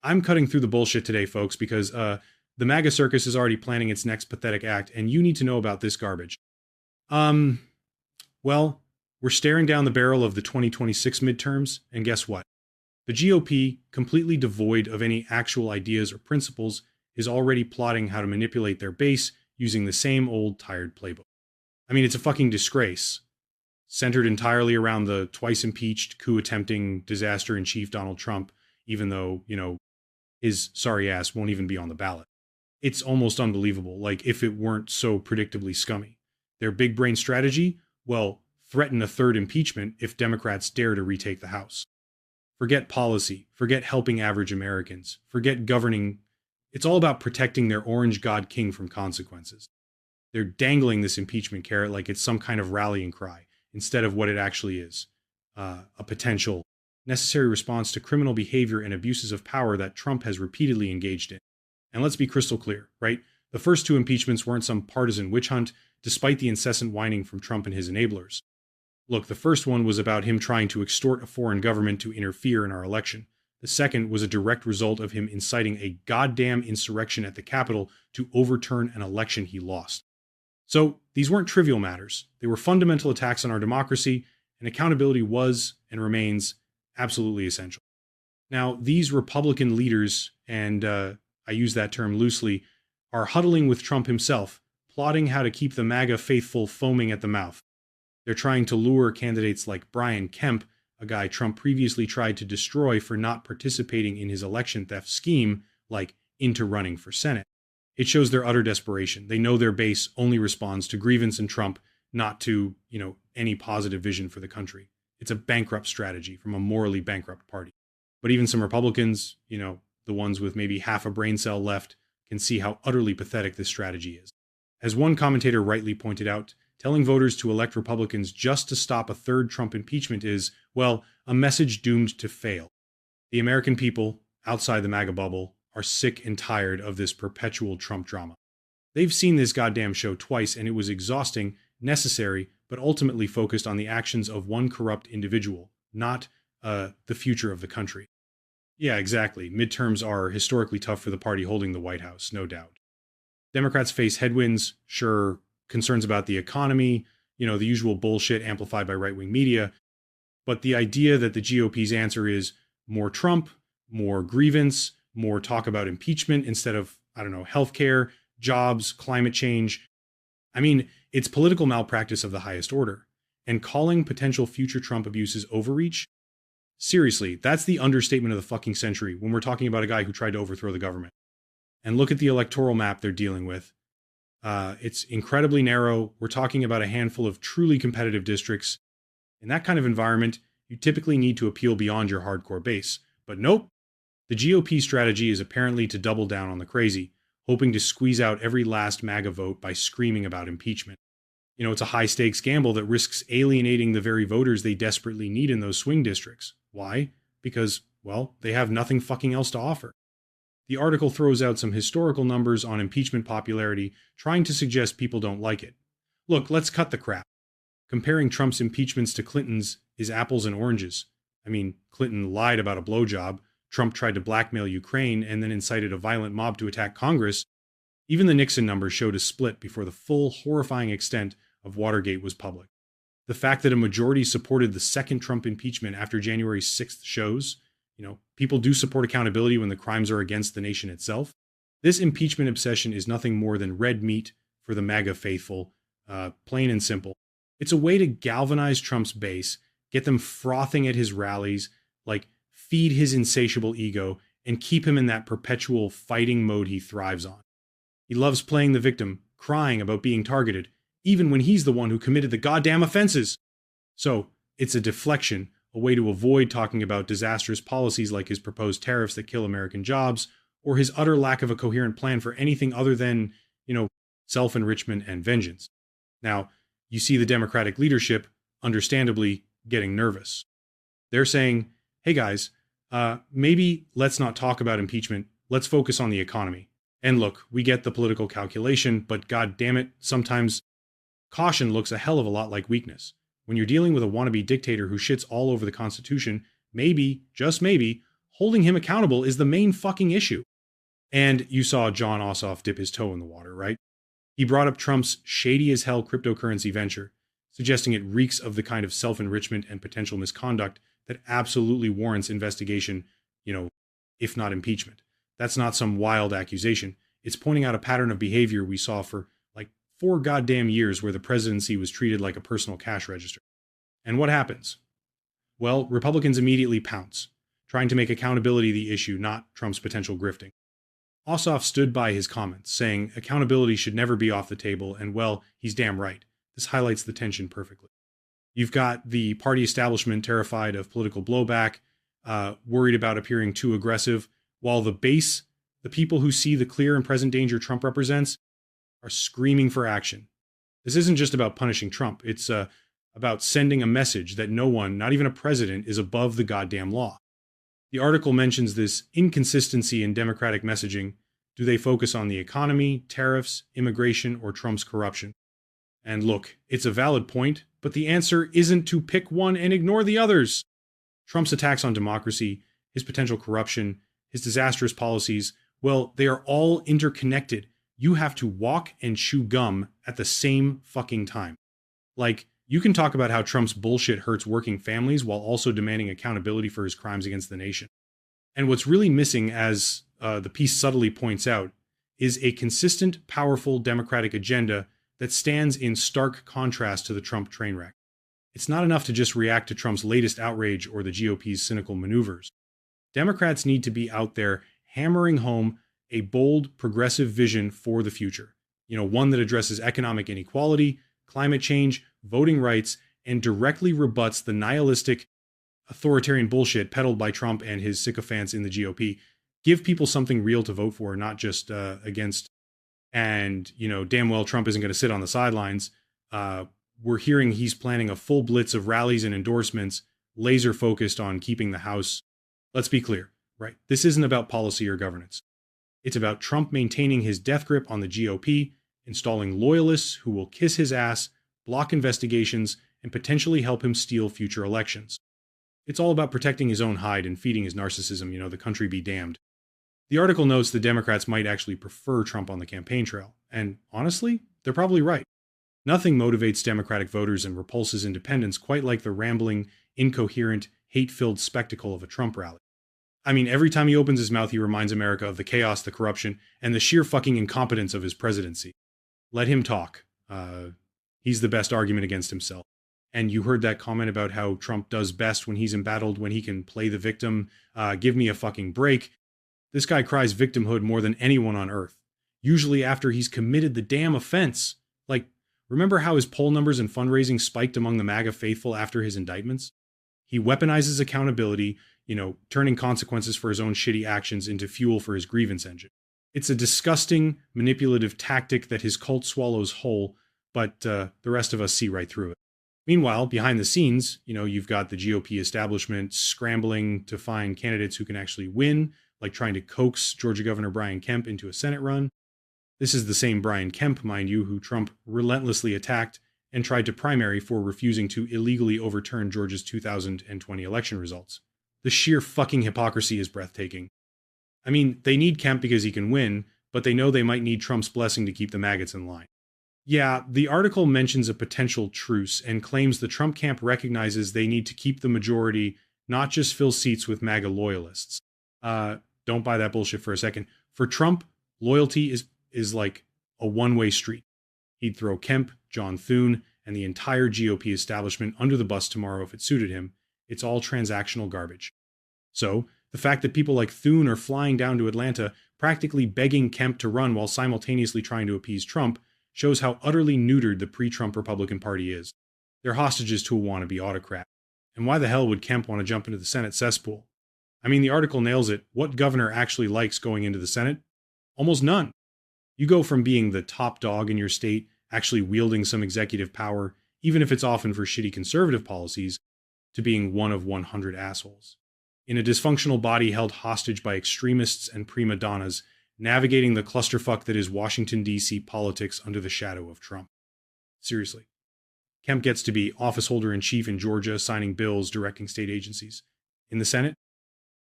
I'm cutting through the bullshit today, folks, because the MAGA circus is already planning its next pathetic act, and you need to know about this garbage. Um, well, we're staring down the barrel of the 2026 midterms, and guess what? The GOP, completely devoid of any actual ideas or principles, is already plotting how to manipulate their base using the same old tired playbook. I mean, it's a fucking disgrace. Centered entirely around the twice impeached, coup attempting disaster in chief Donald Trump, even though, his sorry ass won't even be on the ballot. It's almost unbelievable, like if it weren't so predictably scummy. Their big brain strategy? Well, threaten a third impeachment if Democrats dare to retake the House. Forget policy, forget helping average Americans, forget governing. It's all about protecting their orange god king from consequences. They're dangling this impeachment carrot like it's some kind of rallying cry, instead of what it actually is, a potential necessary response to criminal behavior and abuses of power that Trump has repeatedly engaged in. And let's be crystal clear, right? The first two impeachments weren't some partisan witch hunt, despite the incessant whining from Trump and his enablers. Look, the first one was about him trying to extort a foreign government to interfere in our election. The second was a direct result of him inciting a goddamn insurrection at the Capitol to overturn an election he lost. So, these weren't trivial matters. They were fundamental attacks on our democracy, and accountability was and remains absolutely essential. Now, these Republican leaders, and I use that term loosely, are huddling with Trump himself, plotting how to keep the MAGA faithful foaming at the mouth. They're trying to lure candidates like Brian Kemp, a guy Trump previously tried to destroy for not participating in his election theft scheme, into running for Senate. It shows their utter desperation. They know their base only responds to grievance and Trump, not to, any positive vision for the country. It's a bankrupt strategy from a morally bankrupt party. But even some Republicans, the ones with maybe half a brain cell left, can see how utterly pathetic this strategy is. As one commentator rightly pointed out, telling voters to elect Republicans just to stop a third Trump impeachment is, well, a message doomed to fail. The American people, outside the MAGA bubble, are sick and tired of this perpetual Trump drama. They've seen this goddamn show twice, and it was exhausting, necessary, but ultimately focused on the actions of one corrupt individual, not the future of the country. Yeah, exactly. Midterms are historically tough for the party holding the White House, no doubt. Democrats face headwinds, sure, concerns about the economy, the usual bullshit amplified by right-wing media, but the idea that the GOP's answer is more Trump, more grievance, more talk about impeachment instead of, healthcare, jobs, climate change. It's political malpractice of the highest order. And calling potential future Trump abuses overreach? Seriously, that's the understatement of the fucking century when we're talking about a guy who tried to overthrow the government. And look at the electoral map they're dealing with. It's incredibly narrow. We're talking about a handful of truly competitive districts. In that kind of environment, you typically need to appeal beyond your hardcore base. But nope. The GOP strategy is apparently to double down on the crazy, hoping to squeeze out every last MAGA vote by screaming about impeachment. It's a high-stakes gamble that risks alienating the very voters they desperately need in those swing districts. Why? Because, they have nothing fucking else to offer. The article throws out some historical numbers on impeachment popularity, trying to suggest people don't like it. Look, let's cut the crap. Comparing Trump's impeachments to Clinton's is apples and oranges. Clinton lied about a blowjob, Trump tried to blackmail Ukraine, and then incited a violent mob to attack Congress. Even the Nixon numbers showed a split before the full, horrifying extent of Watergate was public. The fact that a majority supported the second Trump impeachment after January 6th shows, people do support accountability when the crimes are against the nation itself. This impeachment obsession is nothing more than red meat for the MAGA faithful, plain and simple. It's a way to galvanize Trump's base, get them frothing at his rallies, feed his insatiable ego, and keep him in that perpetual fighting mode he thrives on. He loves playing the victim, crying about being targeted, even when he's the one who committed the goddamn offenses. So, it's a deflection, a way to avoid talking about disastrous policies like his proposed tariffs that kill American jobs, or his utter lack of a coherent plan for anything other than, self-enrichment and vengeance. Now, you see the Democratic leadership, understandably, getting nervous. They're saying, hey guys, maybe let's not talk about impeachment, let's focus on the economy. And look, we get the political calculation, but god damn it, sometimes caution looks a hell of a lot like weakness. When you're dealing with a wannabe dictator who shits all over the Constitution, maybe, just maybe, holding him accountable is the main fucking issue. And you saw John Ossoff dip his toe in the water, right? He brought up Trump's shady as hell cryptocurrency venture, suggesting it reeks of the kind of self-enrichment and potential misconduct that absolutely warrants investigation, if not impeachment. That's not some wild accusation. It's pointing out a pattern of behavior we saw for like 4 goddamn years where the presidency was treated like a personal cash register. And what happens? Well, Republicans immediately pounce, trying to make accountability the issue, not Trump's potential grifting. Ossoff stood by his comments, saying accountability should never be off the table, and well, he's damn right. This highlights the tension perfectly. You've got the party establishment terrified of political blowback, worried about appearing too aggressive, while the base, the people who see the clear and present danger Trump represents, are screaming for action. This isn't just about punishing Trump. It's about sending a message that no one, not even a president, is above the goddamn law. The article mentions this inconsistency in Democratic messaging. Do they focus on the economy, tariffs, immigration, or Trump's corruption? And look, it's a valid point, but the answer isn't to pick one and ignore the others. Trump's attacks on democracy, his potential corruption, his disastrous policies, well, they are all interconnected. You have to walk and chew gum at the same fucking time. Like, you can talk about how Trump's bullshit hurts working families while also demanding accountability for his crimes against the nation. And what's really missing, as the piece subtly points out, is a consistent, powerful Democratic agenda that stands in stark contrast to the Trump train wreck. It's not enough to just react to Trump's latest outrage or the GOP's cynical maneuvers. Democrats need to be out there hammering home a bold, progressive vision for the future. One that addresses economic inequality, climate change, voting rights, and directly rebuts the nihilistic, authoritarian bullshit peddled by Trump and his sycophants in the GOP. Give people something real to vote for, not just against. And, damn well Trump isn't going to sit on the sidelines. We're hearing he's planning a full blitz of rallies and endorsements, laser focused on keeping the House. Let's be clear, right? This isn't about policy or governance. It's about Trump maintaining his death grip on the GOP, installing loyalists who will kiss his ass, block investigations, and potentially help him steal future elections. It's all about protecting his own hide and feeding his narcissism, the country be damned. The article notes the Democrats might actually prefer Trump on the campaign trail, and honestly, they're probably right. Nothing motivates Democratic voters and repulses independents quite like the rambling, incoherent, hate-filled spectacle of a Trump rally. I mean, every time he opens his mouth, he reminds America of the chaos, the corruption, and the sheer fucking incompetence of his presidency. Let him talk. He's the best argument against himself. And you heard that comment about how Trump does best when he's embattled, when he can play the victim. Give me a fucking break. This guy cries victimhood more than anyone on earth. Usually after he's committed the damn offense. Like, remember how his poll numbers and fundraising spiked among the MAGA faithful after his indictments? He weaponizes accountability, turning consequences for his own shitty actions into fuel for his grievance engine. It's a disgusting, manipulative tactic that his cult swallows whole, but the rest of us see right through it. Meanwhile, behind the scenes, you've got the GOP establishment scrambling to find candidates who can actually win, like trying to coax Georgia Governor Brian Kemp into a Senate run. This is the same Brian Kemp, mind you, who Trump relentlessly attacked and tried to primary for refusing to illegally overturn Georgia's 2020 election results. The sheer fucking hypocrisy is breathtaking. I mean, they need Kemp because he can win, but they know they might need Trump's blessing to keep the maggots in line. Yeah, the article mentions a potential truce and claims the Trump camp recognizes they need to keep the majority, not just fill seats with MAGA loyalists. Don't buy that bullshit for a second. For Trump, loyalty is like a one-way street. He'd throw Kemp, John Thune, and the entire GOP establishment under the bus tomorrow if it suited him. It's all transactional garbage. So, the fact that people like Thune are flying down to Atlanta, practically begging Kemp to run while simultaneously trying to appease Trump, shows how utterly neutered the pre-Trump Republican Party is. They're hostages to a wannabe autocrat. And why the hell would Kemp want to jump into the Senate cesspool? I mean, the article nails it. What governor actually likes going into the Senate? Almost none. You go from being the top dog in your state, actually wielding some executive power, even if it's often for shitty conservative policies, to being one of 100 assholes. In a dysfunctional body held hostage by extremists and prima donnas, navigating the clusterfuck that is Washington, D.C. politics under the shadow of Trump. Seriously. Kemp gets to be office holder in chief in Georgia, signing bills, directing state agencies. In the Senate?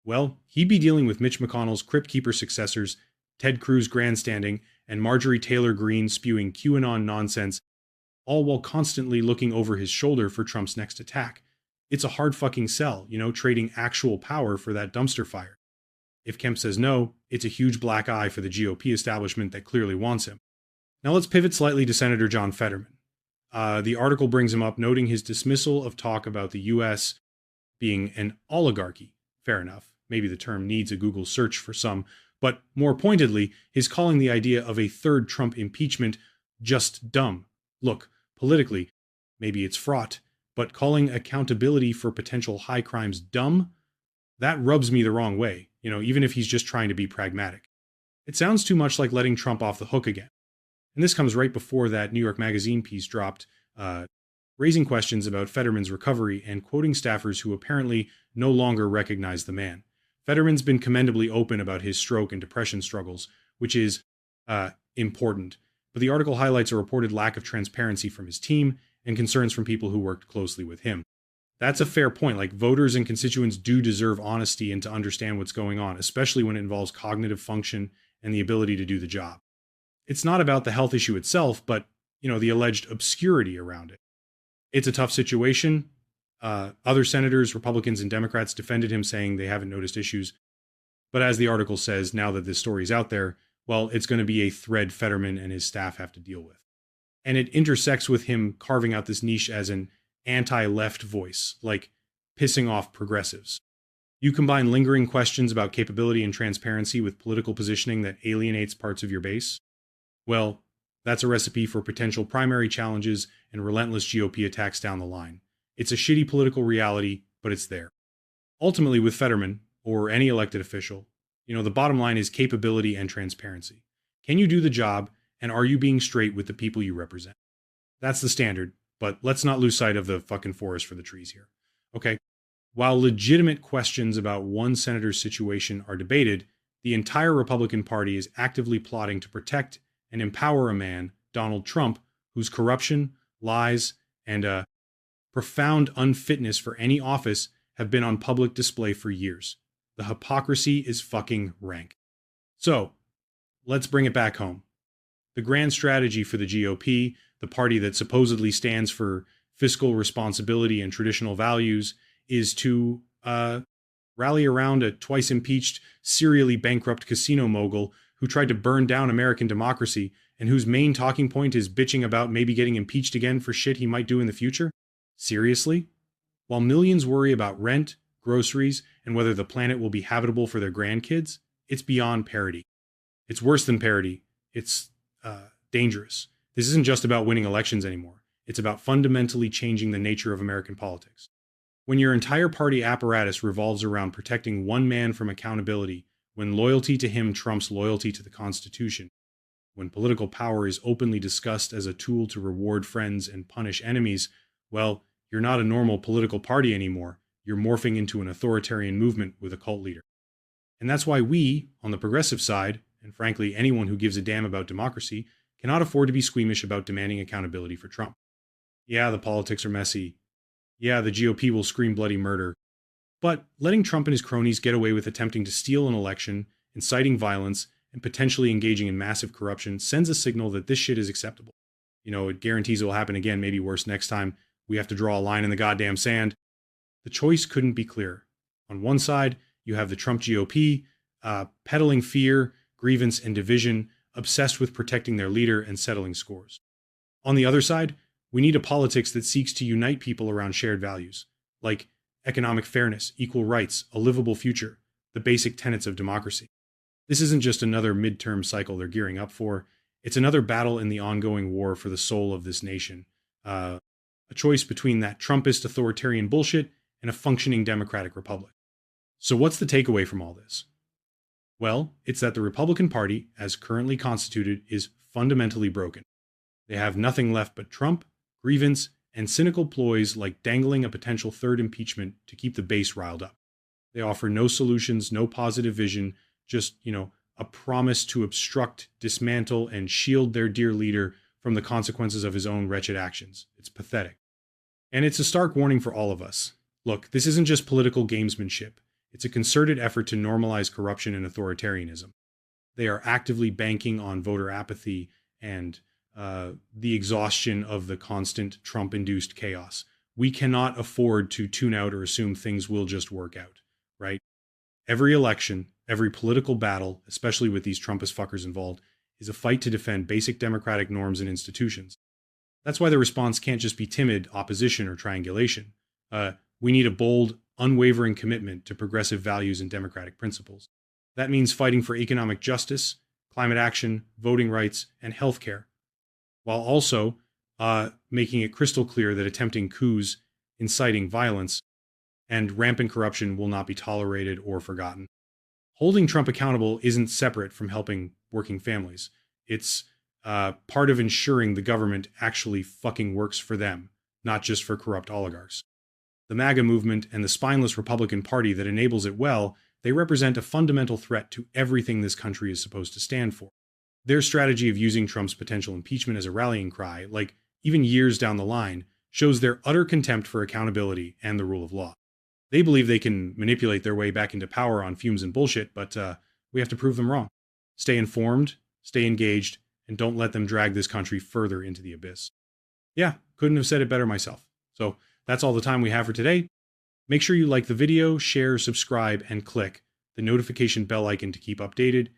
Well, he'd be dealing with Mitch McConnell's Crypt Keeper successors, Ted Cruz grandstanding, and Marjorie Taylor Greene spewing QAnon nonsense, all while constantly looking over his shoulder for Trump's next attack. It's a hard fucking sell, trading actual power for that dumpster fire. If Kemp says no, it's a huge black eye for the GOP establishment that clearly wants him. Now let's pivot slightly to Senator John Fetterman. The article brings him up, noting his dismissal of talk about the U.S. being an oligarchy. Fair enough. Maybe the term needs a Google search for some, but more pointedly, his calling the idea of a third Trump impeachment just dumb. Look, politically, maybe it's fraught, but calling accountability for potential high crimes dumb, that rubs me the wrong way, even if he's just trying to be pragmatic. It sounds too much like letting Trump off the hook again. And this comes right before that New York Magazine piece dropped, raising questions about Fetterman's recovery and quoting staffers who apparently no longer recognize the man. Fetterman's been commendably open about his stroke and depression struggles, which is important. But the article highlights a reported lack of transparency from his team and concerns from people who worked closely with him. That's a fair point. Like, voters and constituents do deserve honesty and to understand what's going on, especially when it involves cognitive function and the ability to do the job. It's not about the health issue itself, but, the alleged obscurity around it. It's a tough situation. Other senators, Republicans and Democrats defended him, saying they haven't noticed issues. But as the article says, now that this story's out there, well, it's going to be a thread Fetterman and his staff have to deal with. And it intersects with him carving out this niche as an anti-left voice, like pissing off progressives. You combine lingering questions about capability and transparency with political positioning that alienates parts of your base, well, that's a recipe for potential primary challenges and relentless GOP attacks down the line. It's a shitty political reality, but it's there. Ultimately, with Fetterman, or any elected official, the bottom line is capability and transparency. Can you do the job, and are you being straight with the people you represent? That's the standard, but let's not lose sight of the fucking forest for the trees here. Okay, while legitimate questions about one senator's situation are debated, the entire Republican Party is actively plotting to protect and empower a man, Donald Trump, whose corruption, lies, and profound unfitness for any office have been on public display for years. The hypocrisy is fucking rank. So, let's bring it back home. The grand strategy for the GOP, the party that supposedly stands for fiscal responsibility and traditional values, is to rally around a twice impeached, serially bankrupt casino mogul who tried to burn down American democracy and whose main talking point is bitching about maybe getting impeached again for shit he might do in the future? Seriously? While millions worry about rent, groceries, and whether the planet will be habitable for their grandkids, it's beyond parody. It's worse than parody. It's dangerous. This isn't just about winning elections anymore. It's about fundamentally changing the nature of American politics. When your entire party apparatus revolves around protecting one man from accountability, when loyalty to him trumps loyalty to the Constitution, when political power is openly discussed as a tool to reward friends and punish enemies, well, you're not a normal political party anymore. You're morphing into an authoritarian movement with a cult leader. And that's why we, on the progressive side, and frankly anyone who gives a damn about democracy, cannot afford to be squeamish about demanding accountability for Trump. Yeah, the politics are messy. Yeah, the GOP will scream bloody murder. But letting Trump and his cronies get away with attempting to steal an election, inciting violence, and potentially engaging in massive corruption sends a signal that this shit is acceptable. It guarantees it will happen again, maybe worse next time. We have to draw a line in the goddamn sand. The choice couldn't be clearer. On one side, you have the Trump GOP, peddling fear, grievance, and division, obsessed with protecting their leader and settling scores. On the other side, we need a politics that seeks to unite people around shared values, like economic fairness, equal rights, a livable future, the basic tenets of democracy. This isn't just another midterm cycle they're gearing up for. It's another battle in the ongoing war for the soul of this nation. A choice between that Trumpist authoritarian bullshit and a functioning democratic republic. So what's the takeaway from all this? Well, it's that the Republican Party, as currently constituted, is fundamentally broken. They have nothing left but Trump, grievance, and cynical ploys like dangling a potential third impeachment to keep the base riled up. They offer no solutions, no positive vision, just, a promise to obstruct, dismantle, and shield their dear leader from the consequences of his own wretched actions. It's pathetic. And it's a stark warning for all of us. Look, this isn't just political gamesmanship. It's a concerted effort to normalize corruption and authoritarianism. They are actively banking on voter apathy and the exhaustion of the constant Trump-induced chaos. We cannot afford to tune out or assume things will just work out, right? Every election, every political battle, especially with these Trumpist fuckers involved, is a fight to defend basic democratic norms and institutions. That's why the response can't just be timid opposition or triangulation. We need a bold, unwavering commitment to progressive values and democratic principles. That means fighting for economic justice, climate action, voting rights, and healthcare, while also making it crystal clear that attempting coups, inciting violence, and rampant corruption will not be tolerated or forgotten. Holding Trump accountable isn't separate from helping working families. It's part of ensuring the government actually fucking works for them, not just for corrupt oligarchs. The MAGA movement and the spineless Republican Party that enables it well, they represent a fundamental threat to everything this country is supposed to stand for. Their strategy of using Trump's potential impeachment as a rallying cry, like even years down the line, shows their utter contempt for accountability and the rule of law. They believe they can manipulate their way back into power on fumes and bullshit, but we have to prove them wrong. Stay informed, stay engaged, and don't let them drag this country further into the abyss. Yeah, couldn't have said it better myself. So that's all the time we have for today. Make sure you like the video, share, subscribe, and click the notification bell icon to keep updated.